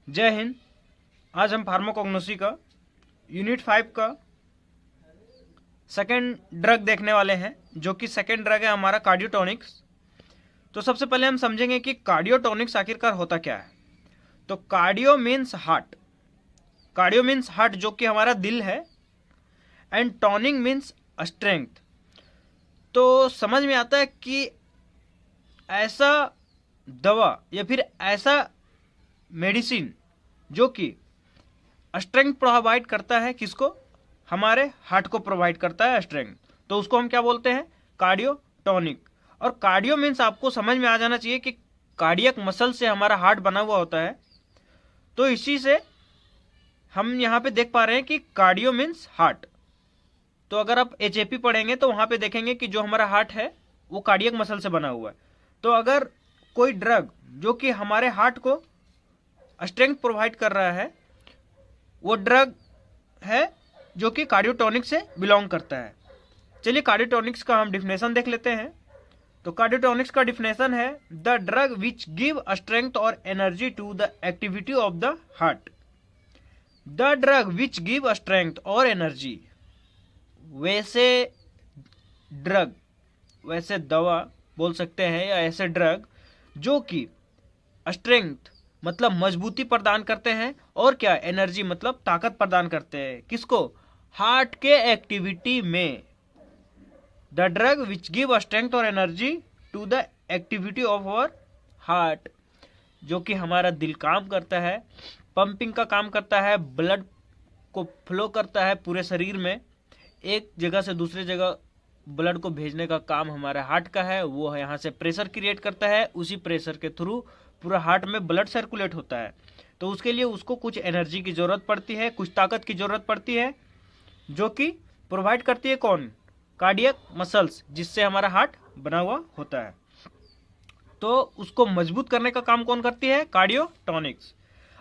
जय हिंद। आज हम फार्माकोग्नोसी का यूनिट 5 का सेकेंड ड्रग देखने वाले हैं, जो कि सेकेंड ड्रग है हमारा कार्डियोटॉनिक्स। तो सबसे पहले हम समझेंगे कि कार्डियोटॉनिक्स आखिरकार होता क्या है। तो cardio means heart, cardio means heart जो कि हमारा दिल है, एंड टॉनिक मीन्स स्ट्रेंथ। तो समझ में आता है कि ऐसा दवा या फिर ऐसा मेडिसिन जो कि स्ट्रेंथ प्रोवाइड करता है, किसको? हमारे हार्ट को प्रोवाइड करता है स्ट्रेंथ, तो उसको हम क्या बोलते हैं? कार्डियोटॉनिक। और कार्डियो मीन्स आपको समझ में आ जाना चाहिए कि कार्डियक मसल से हमारा हार्ट बना हुआ होता है। तो इसी से हम यहाँ पे देख पा रहे हैं कि कार्डियो मीन्स हार्ट। तो अगर आप एचएपी पढ़ेंगे तो वहाँ पे देखेंगे कि जो हमारा हार्ट है वो कार्डियक मसल से बना हुआ है। तो अगर कोई ड्रग जो कि हमारे हार्ट को स्ट्रेंथ प्रोवाइड कर रहा है, वो ड्रग है जो कि कार्डियोटॉनिक से बिलोंग करता है। चलिए कार्डियोटॉनिक्स का हम डिफिनेशन देख लेते हैं। तो कार्डियोटॉनिक्स का डिफिनेशन है the drug which give strength और energy to the activity of the heart. The drug which give strength और एनर्जी, वैसे ड्रग, वैसे दवा बोल सकते हैं, या ऐसे ड्रग जो कि स्ट्रेंथ मतलब मजबूती प्रदान करते हैं, और क्या? एनर्जी मतलब ताकत प्रदान करते हैं। किसको? हार्ट के एक्टिविटी में। The drug which give strength और energy to the activity of our heart, जो कि हमारा दिल काम करता है, पंपिंग का काम करता है, ब्लड को फ्लो करता है पूरे शरीर में, एक जगह से दूसरी जगह ब्लड को भेजने का काम हमारे हार्ट का है। वो यहाँ से प्रेशर क्रिएट करता है, उसी प्रेशर के थ्रू पूरा हार्ट में ब्लड सर्कुलेट होता है। तो उसके लिए उसको कुछ एनर्जी की ज़रूरत पड़ती है, कुछ ताकत की ज़रूरत पड़ती है, जो कि प्रोवाइड करती है कौन? कार्डियक मसल्स, जिससे हमारा हार्ट बना हुआ होता है। तो उसको मजबूत करने का काम कौन करती है? कार्डियोटॉनिक्स।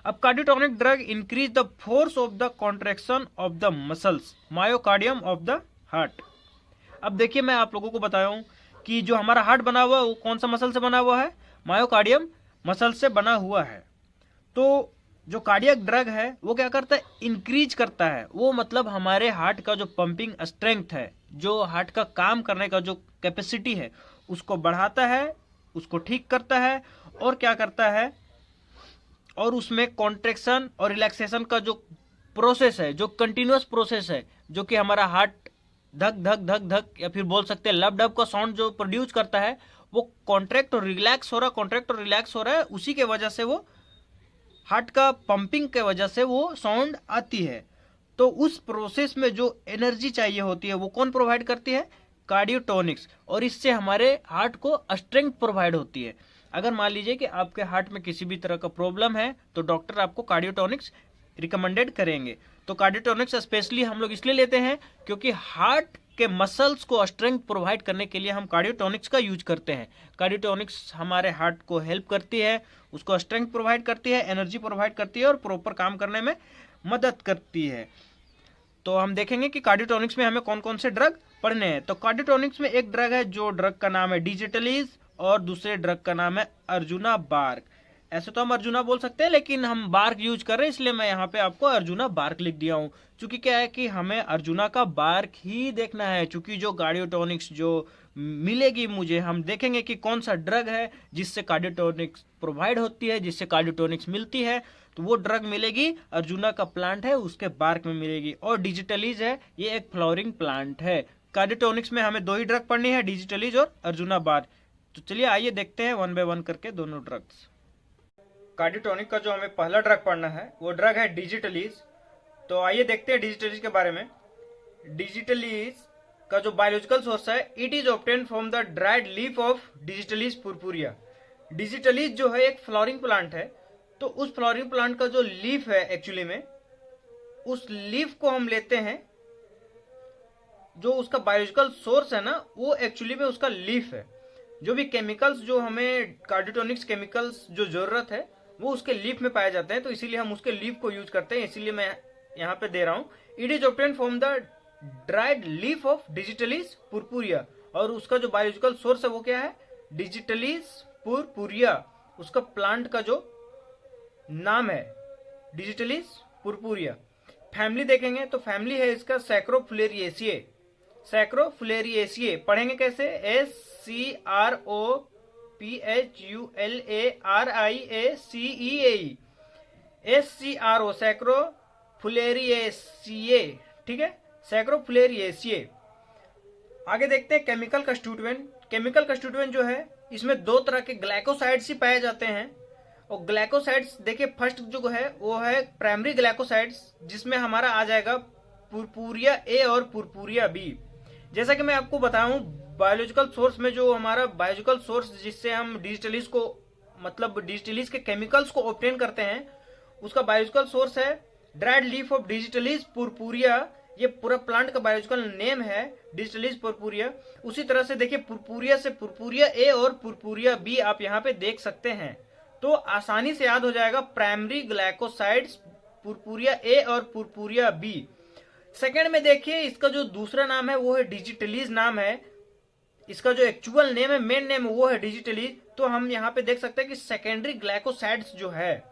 अब cardiotonic drug increase the force of the contraction of the muscles myocardium of the heart. अब देखिए, मैं आप लोगों को बताया हूं कि जो हमारा हार्ट बना हुआ है वो कौन सा मसल से बना हुआ है? मायोकार्डियम मसल से बना हुआ है। तो जो कार्डियक ड्रग है वो क्या करता है? इंक्रीज करता है। वो मतलब हमारे हार्ट का जो पंपिंग स्ट्रेंथ है, जो हार्ट का काम करने का जो कैपेसिटी है, उसको बढ़ाता है, उसको ठीक करता है, और क्या करता है? और उसमें कॉन्ट्रैक्शन और रिलैक्सेशन का जो प्रोसेस है, जो कंटिन्यूअस प्रोसेस है, जो कि हमारा हार्ट धक धक धक धक या फिर बोल सकते हैं लब डब का साउंड जो प्रोड्यूस करता है, वो कॉन्ट्रैक्ट और रिलैक्स हो रहा है, कॉन्ट्रैक्ट और रिलैक्स हो रहा है, उसी के वजह से वो हार्ट का पंपिंग के वजह से वो साउंड आती है। तो उस प्रोसेस में जो एनर्जी चाहिए होती है वो कौन प्रोवाइड करती है? कार्डियोटॉनिक्स। और इससे हमारे हार्ट को स्ट्रेंथ प्रोवाइड होती है। अगर मान लीजिए कि आपके हार्ट में किसी भी तरह का प्रॉब्लम है तो डॉक्टर आपको कार्डियोटॉनिक्स रिकमेंडेड करेंगे। तो कार्डियोटॉनिक्स स्पेशली हम लोग इसलिए लेते हैं क्योंकि हार्ट के मसल्स को स्ट्रेंथ प्रोवाइड करने के लिए हम कार्डियोटॉनिक्स का यूज करते हैं। कार्डियोटॉनिक्स हमारे हार्ट को हेल्प करती है, उसको स्ट्रेंथ प्रोवाइड करती है, एनर्जी प्रोवाइड करती है, और प्रॉपर काम करने में मदद करती है। तो हम देखेंगे कि कार्डियोटॉनिक्स में हमें कौन कौन से ड्रग पढ़ने हैं। तो कार्डियोटॉनिक्स में एक ड्रग है, जो ड्रग का नाम है डिजिटलीज, और दूसरे ड्रग का नाम है अर्जुना बार्क। ऐसे तो हम अर्जुना बोल सकते हैं, लेकिन हम बार्क यूज कर रहे हैं, इसलिए मैं यहाँ पे आपको अर्जुना बार्क लिख दिया हूँ। चूंकि क्या है कि हमें अर्जुना का बार्क ही देखना है, चूंकि जो कार्डियोटॉनिक्स जो मिलेगी मुझे, हम देखेंगे कि कौन सा ड्रग है जिससे कार्डियोटॉनिक्स प्रोवाइड होती है, जिससे कार्डियोटॉनिक्स मिलती है। तो वो ड्रग मिलेगी, अर्जुना का प्लांट है उसके बार्क में मिलेगी। और डिजिटलीज है, ये एक फ्लावरिंग प्लांट है। कार्डियोटॉनिक्स में हमें दो ही ड्रग पढ़नी है, डिजिटलीज और अर्जुना बार्क। तो चलिए आइए देखते हैं वन बाय वन करके दोनों ड्रग्स। कार्डियोटॉनिक का जो हमें पहला ड्रग पढ़ना है वो ड्रग है डिजिटलीज। तो आइए देखते हैं डिजिटलीज के बारे में। डिजिटलीज का जो बायोलॉजिकल सोर्स है, it is obtain from the dried leaf of digitalis purpurea. Digitalis जो है एक फ्लावरिंग प्लांट है। तो उस फ्लावरिंग प्लांट का जो लीफ है, एक्चुअली में उस लीफ को हम लेते हैं, जो उसका बायोलॉजिकल सोर्स है ना, वो एक्चुअली में उसका लीफ है। जो भी केमिकल्स जो हमें कार्डियोटॉनिक्स केमिकल्स जो जरूरत है वो उसके लीफ में पाए जाते हैं, तो इसीलिए हम उसके लीफ को यूज करते हैं। इसीलिए मैं यहाँ पे दे रहा हूँ, it is obtain from the dried leaf of digitalis purpurea. और उसका जो बायोलॉजिकल सोर्स है वो क्या है? डिजिटलीज पुरपुरिया, उसका प्लांट का जो नाम है। Digitalis purpurea. फैमिली देखेंगे तो फैमिली है इसका सैक्रोफुलेरिएसिए। सैक्रोफुलेरिएसिए पढ़ेंगे कैसे? SCROPHULARIACEAE, SCRO सैक्रोफुलेरिएसिए, ठीक है, सैक्रोफुलेरिएसिए। आगे देखते हैं केमिकल कंस्टिट्यूएंट। केमिकल कंस्टिट्यूएंट जो है इसमें दो तरह के ग्लाइकोसाइड्स ही पाए जाते हैं। और ग्लाइकोसाइड्स देखिए फर्स्ट जो है वो है प्राइमरी ग्लाइकोसाइड्स, जिसमें हमारा आ जाएगा पुरपुरिया ए और पुरपुरिया बी। जैसा कि मैं आपको बताऊं बायोलॉजिकल सोर्स में, जो हमारा बायोलॉजिकल सोर्स जिससे हम डिजिटलिस को मतलब डिजिटलिस के केमिकल्स को ऑब्टेन करते हैं, उसका बायोलॉजिकल सोर्स है dried leaf of digitalis purpurea. ये पूरा प्लांट का बायोलॉजिकल नेम है डिजिटलिस पुरपुरिया। उसी तरह से देखिए पुरपुरिया से पुरपुरिया ए और पुरपुरिया बी आप यहाँ पे देख सकते हैं, तो आसानी से याद हो जाएगा प्राइमरी ग्लाइकोसाइड्स पुरपुरिया ए और पुरपुरिया बी। सेकेंड में देखिए इसका जो दूसरा नाम है वो है डिजिटलिस नाम है। इसका जो एक्चुअल नेम है, मेन नेम वो है डिजिटलिस। तो हम यहाँ पे देख सकते हैं कि सेकेंडरी ग्लाइकोसाइड्स जो है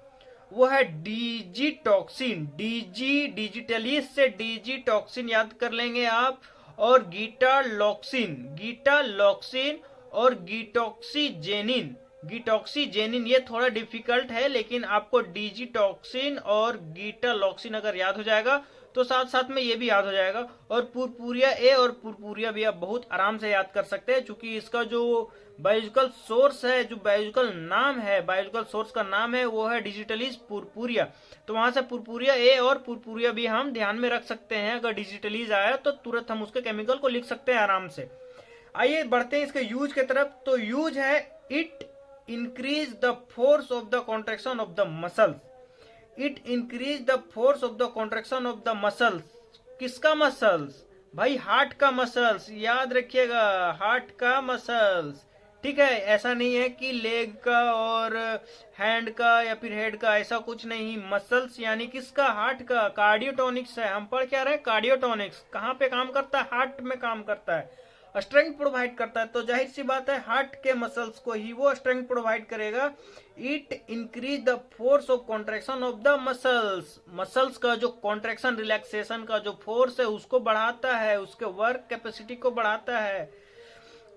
वो है डिजिटॉक्सिन। डिजिटलिस से डिजिटॉक्सिन याद कर लेंगे आप, और गीटालॉक्सिन और गिटॉक्सीजेनिन ये थोड़ा डिफिकल्ट है, लेकिन आपको डिजिटॉक्सिन और गीटालॉक्सिन अगर याद हो जाएगा तो साथ साथ में ये भी याद हो जाएगा। और पुरपुरिया ए और पुरपुरिया भी आप बहुत आराम से याद कर सकते हैं, क्योंकि इसका जो बायोलॉजिकल सोर्स है, जो बायोलॉजिकल नाम है, बायोलॉजिकल सोर्स का नाम है वो है डिजिटलिस पुरपुरिया। तो वहां से पुरपुरिया ए और पुरपुरिया भी हम ध्यान में रख सकते हैं। अगर डिजिटलिस आया तो तुरंत हम उसके केमिकल को लिख सकते हैं आराम से। आइए बढ़ते हैं इसके यूज की तरफ। तो यूज है it increase the force of the contraction of the muscles. It increase the force of the contraction of the muscles. किसका मसल्स? भाई हार्ट का मसल्स, याद रखिएगा, हार्ट का मसल्स, ठीक है। ऐसा नहीं है कि लेग का और हैंड का या फिर हेड का, ऐसा कुछ नहीं। मसल्स यानी किसका? हार्ट का। कार्डियोटोनिक्स है, हम पढ़ क्या रहे? कार्डियोटोनिक्स। कहाँ पे काम करता है? हार्ट में काम करता है, स्ट्रेंथ प्रोवाइड करता है। तो जाहिर सी बात है हार्ट के मसल्स को ही वो स्ट्रेंथ प्रोवाइड करेगा। It increase the force of contraction of the muscles. Muscles का जो कॉन्ट्रैक्शन रिलैक्सेशन का जो फोर्स है उसको बढ़ाता है, उसके वर्क कैपेसिटी को बढ़ाता है।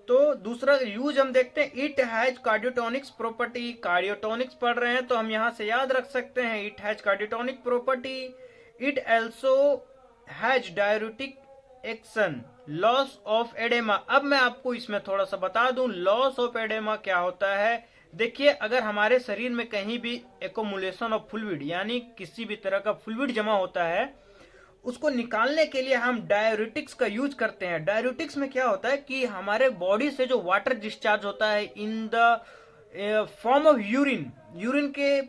तो दूसरा यूज हम देखते हैं, इट हैज कार्डियोटोनिक्स प्रॉपर्टी। कार्डियोटोनिक्स पढ़ रहे हैं तो हम यहां से याद रख सकते हैं it has cardiotonic property. It also has diuretic action, loss of oedema. अब मैं आपको इसमें थोड़ा सा बता दूं लॉस ऑफ एडेमा क्या होता है। देखिए अगर हमारे शरीर में कहीं भी एकोमुलेशन ऑफ फ्लूइड यानी किसी भी तरह का फ्लूइड जमा होता है, उसको निकालने के लिए हम डाययूरेटिक्स का यूज करते हैं। डाययूरेटिक्स में क्या होता है कि हमारे बॉडी से जो वाटर डिस्चार्ज होता है in the form of urine, urine के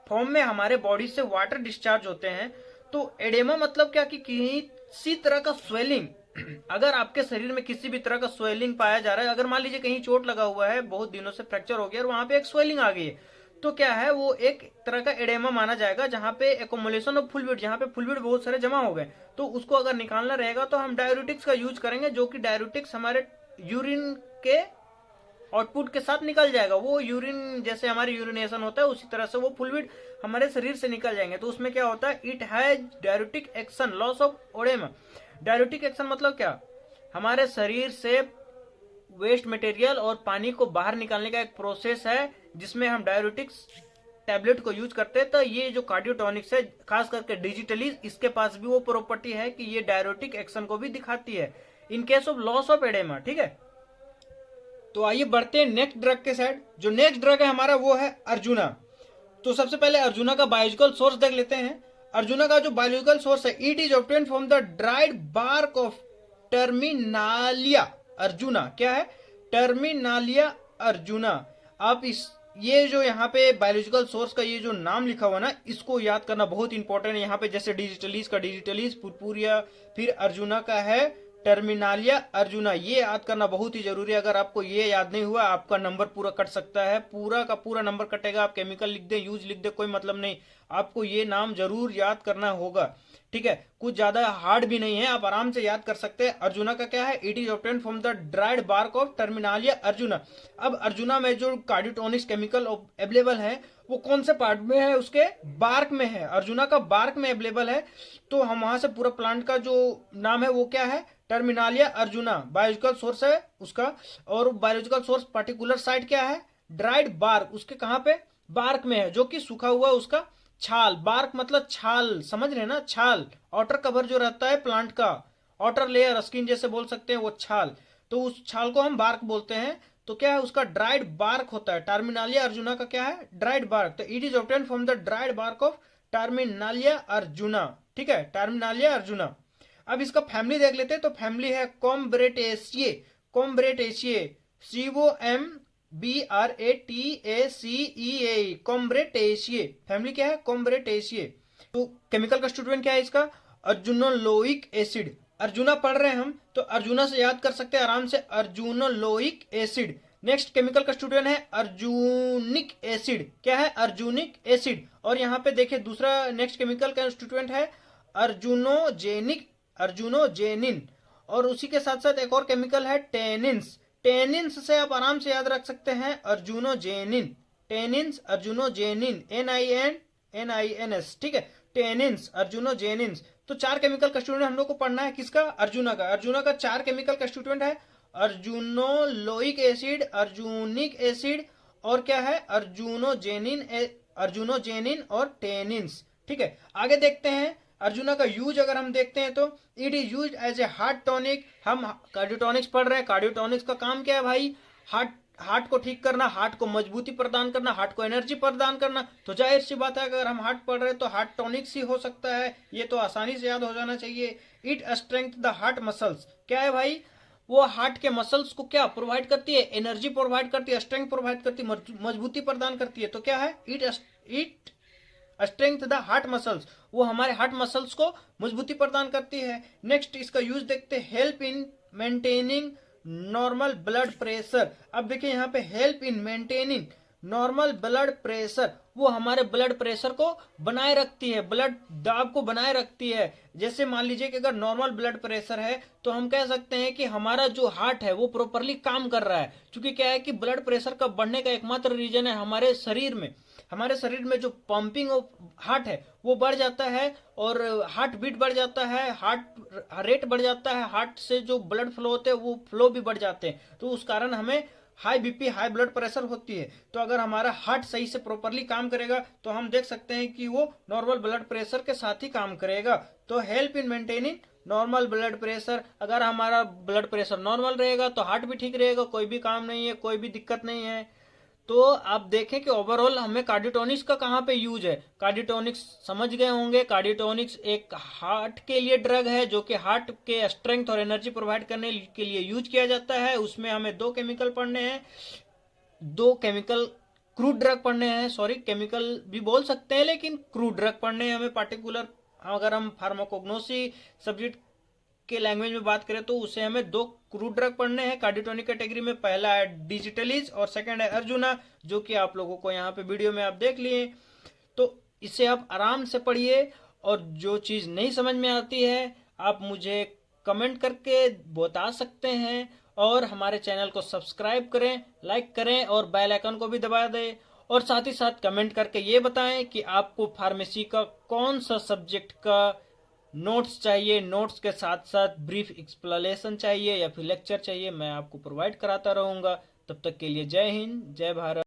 फॉर्म में हमारे बॉडी से वाटर डिस्चार्ज होते हैं। तो एडेमा मतलब क्या कि किसी तरह का स्वेलिंग, अगर आपके शरीर में किसी भी तरह का स्वेलिंग पाया जा रहा है, अगर मान लीजिए कहीं चोट लगा हुआ है, बहुत दिनों से फ्रैक्चर हो गया और वहां पे एक स्वेलिंग आ गई है, तो क्या है वो एक तरह का एडेमा माना जाएगा, जहां पे एकोमुलेशन ऑफ फ्लूइड, जहां पे फ्लूइड बहुत सारे जमा हो गए। तो उसको अगर निकालना रहेगा तो हम डाययूरेटिक्स का यूज करेंगे, जो कि डाययूरेटिक्स हमारे यूरिन के आउटपुट के साथ निकल जाएगा। वो यूरिन जैसे हमारे यूरिनेशन होता है उसी तरह से वो फ्लूइड हमारे शरीर से निकल जाएंगे। तो उसमें क्या होता है, it has diuretic action, loss of oedema. Diuretic action मतलब क्या? हमारे शरीर से वेस्ट मटेरियल और पानी को बाहर निकालने का एक प्रोसेस है, जिसमें हम डाययूरेटिक्स टैबलेट को यूज करते हैं। तो ये जो कार्डियोटोनिक्स है, खास करके डिजिटलिस, इसके पास भी वो प्रॉपर्टी है कि ये डाययूरेटिक एक्शन को भी दिखाती है in case of loss of oedema, ठीक है। तो आइए बढ़ते हैं नेक्स्ट ड्रग के साइड। जो नेक्स्ट ड्रग है हमारा वो है अर्जुना। तो सबसे पहले अर्जुना का बायोलॉजिकल सोर्स देख लेते हैं। अर्जुना का जो बायोलॉजिकल सोर्स है, it is obtained from the dried bark of Terminalia arjuna. क्या है? टर्मिनालिया अर्जुना। आप ये जो यहाँ पे बायोलॉजिकल सोर्स का ये जो नाम लिखा हुआ ना, इसको याद करना बहुत इंपॉर्टेंट है। यहाँ पे जैसे डिजिटलिस का डिजिटलिस पुरपुरिया, फिर अर्जुना का है टर्मिनालिया अर्जुना। ये याद करना बहुत ही जरूरी है। अगर आपको ये याद नहीं हुआ आपका नंबर पूरा कट सकता है, पूरा का पूरा नंबर कटेगा। आप केमिकल लिख दे, यूज लिख दे, कोई मतलब नहीं, आपको ये नाम जरूर याद करना होगा। ठीक है, कुछ ज्यादा हार्ड भी नहीं है, आप आराम से याद कर सकते हैं। अर्जुना का क्या है, it is obtain from the dried bark of Terminalia arjuna. अब अर्जुना में जो कार्डियोटोनिक्स केमिकल अवेलेबल है वो कौन से पार्ट में है, उसके बार्क में है। अर्जुना का बार्क में अवेलेबल है। तो हम वहां से पूरा प्लांट का जो नाम है वो क्या है, टर्मिनालिया अर्जुना। बायोलॉजिकल सोर्स है उसका, और बायोलॉजिकल सोर्स पर्टिकुलर साइट क्या है, ड्राइड बार्क, उसके कहां पे, बार्क में है, जो कि सूखा हुआ उसका छाल। बार्क मतलब छाल, समझ रहे ना, छाल, आउटर कवर जो रहता है प्लांट का, आउटर लेयर, स्किन जैसे बोल सकते हैं, वो छाल, तो उस छाल को हम बार्क बोलते हैं। तो क्या है, उसका ड्राइड बार्क होता है। टर्मिनालिया अर्जुना का क्या है, ड्राइड बार्क। तो it is obtain from the dried bark of Terminalia arjuna. ठीक है, टर्मिनालिया अर्जुना। अब इसका फैमिली देख लेते हैं। तो फैमिली है कॉम्ब्रेटेसिए, कॉम्ब्रेटेसिए, COMBRATACEA, कॉम्ब्रेटेसिए फैमिली क्या है, कॉम्ब्रेटेसिए। तो केमिकल कंस्टिट्यूएंट क्या है इसका, अर्जुनोलोइक एसिड। अर्जुना पढ़ रहे हैं हम तो अर्जुना से याद कर सकते हैं आराम से, अर्जुनोलोइक एसिड। नेक्स्ट केमिकल कंस्टिट्यूएंट है अर्जुनिक एसिड। क्या है, अर्जुनिक एसिड। और यहाँ पे देखिए दूसरा नेक्स्ट केमिकल कंस्टिट्यूएंट है अर्जुनोजेनिक, अर्जुनोजेनिन। और उसी के साथ साथ एक और केमिकल है टेनिन्स। टेनिन्स से आप आराम से याद रख सकते हैं अर्जुनोजेनिन, टेनिन्स, अर्जुनोजेनिन, NINS। ठीक है, टेनिन्स, अर्जुनोजेनिन्स। तो 4 केमिकल कंस्टिट्यूएंट हम लोग को पढ़ना है, किसका, अर्जुना का। अर्जुना का 4 केमिकल कंस्टिट्यूएंट है, अर्जुनोलोइक एसिड, अर्जुनिक एसिड, और क्या है, अर्जुनोजेनिन, अर्जुनोजेनिन और टेनिन्स। ठीक है, आगे देखते हैं अर्जुना का यूज। अगर हम देखते हैं तो it is use as a heart tonic. हम कार्डियोटॉनिक्स पढ़ रहे हैं, कार्डियोटॉनिक्स का काम क्या है भाई, हार्ट को ठीक करना, हार्ट को मजबूती प्रदान करना, हार्ट को एनर्जी प्रदान करना। तो जाहिर सी बात है अगर हम हार्ट पढ़ रहे हैं तो हार्ट टॉनिक्स ही हो सकता है, ये तो आसानी से याद हो जाना चाहिए। It strength the heart muscles. क्या है भाई, वो हार्ट के मसल्स को क्या प्रोवाइड करती है, एनर्जी प्रोवाइड करती है, स्ट्रेंथ प्रोवाइड करती है, मजबूती प्रदान करती है। तो क्या है, it strength the heart muscles, वो हमारे हार्ट मसल्स को मजबूती प्रदान करती है। नेक्स्ट इसका यूज देखते हैं, help in maintaining normal blood pressure. अब देखिए यहाँ पे help in maintaining normal blood pressure, वो हमारे ब्लड प्रेशर को बनाए रखती है, ब्लड दाब को बनाए रखती है। जैसे मान लीजिए कि अगर नॉर्मल ब्लड प्रेशर है तो हम कह सकते हैं कि हमारा जो हार्ट है वो प्रॉपरली काम कर रहा है। क्योंकि क्या है कि ब्लड प्रेशर का बढ़ने का एकमात्र रीजन है हमारे शरीर में जो पंपिंग ऑफ हार्ट है वो बढ़ जाता है, और हार्ट बीट बढ़ जाता है, हार्ट रेट बढ़ जाता है, हार्ट से जो ब्लड फ्लो होते हैं वो फ्लो भी बढ़ जाते हैं। तो उस कारण हमें high BP, high blood pressure होती है। तो अगर हमारा हार्ट सही से प्रॉपरली काम करेगा तो हम देख सकते हैं कि वो नॉर्मल ब्लड प्रेशर के साथ ही काम करेगा। तो help in maintaining normal blood pressure. अगर हमारा ब्लड प्रेशर नॉर्मल रहेगा तो हार्ट भी ठीक रहेगा, कोई भी काम नहीं है, कोई भी दिक्कत नहीं है। तो आप देखें कि ओवरऑल हमें कार्डियोटॉनिक्स का कहाँ पे यूज है। कार्डियोटॉनिक्स समझ गए होंगे, कार्डियोटॉनिक्स एक हार्ट के लिए ड्रग है जो कि हार्ट के स्ट्रेंथ और एनर्जी प्रोवाइड करने के लिए यूज किया जाता है। उसमें हमें 2 केमिकल पढ़ने हैं, 2 केमिकल क्रूड ड्रग पढ़ने हैं, सॉरी केमिकल भी बोल सकते हैं लेकिन क्रूड ड्रग पढ़ने हैं हमें पार्टिकुलर। अगर हम फार्माकोग्नोसी सब्जेक्ट के लैंग्वेज में बात करें तो उसे हमें 2 क्रूड ड्रग पढ़ने हैं कार्डियोटॉनिक कैटेगरी में। पहला है डिजिटलीज और सेकंड है अर्जुना, जो कि आप लोगों को यहाँ पे वीडियो में आप देख लिए। तो इसे आप आराम से पढ़िए, और जो चीज नहीं समझ में आती है आप मुझे कमेंट करके बता सकते हैं, और हमारे चैनल को सब्सक्राइब करें, लाइक करें और बेल आइकन को भी दबा दें। और साथ ही साथ कमेंट करके ये बताएं कि आपको फार्मेसी का कौन सा सब्जेक्ट का नोट्स चाहिए, नोट्स के साथ साथ ब्रीफ एक्सप्लेनेशन चाहिए या फिर लेक्चर चाहिए, मैं आपको प्रोवाइड कराता रहूंगा। तब तक के लिए जय हिंद, जय भारत।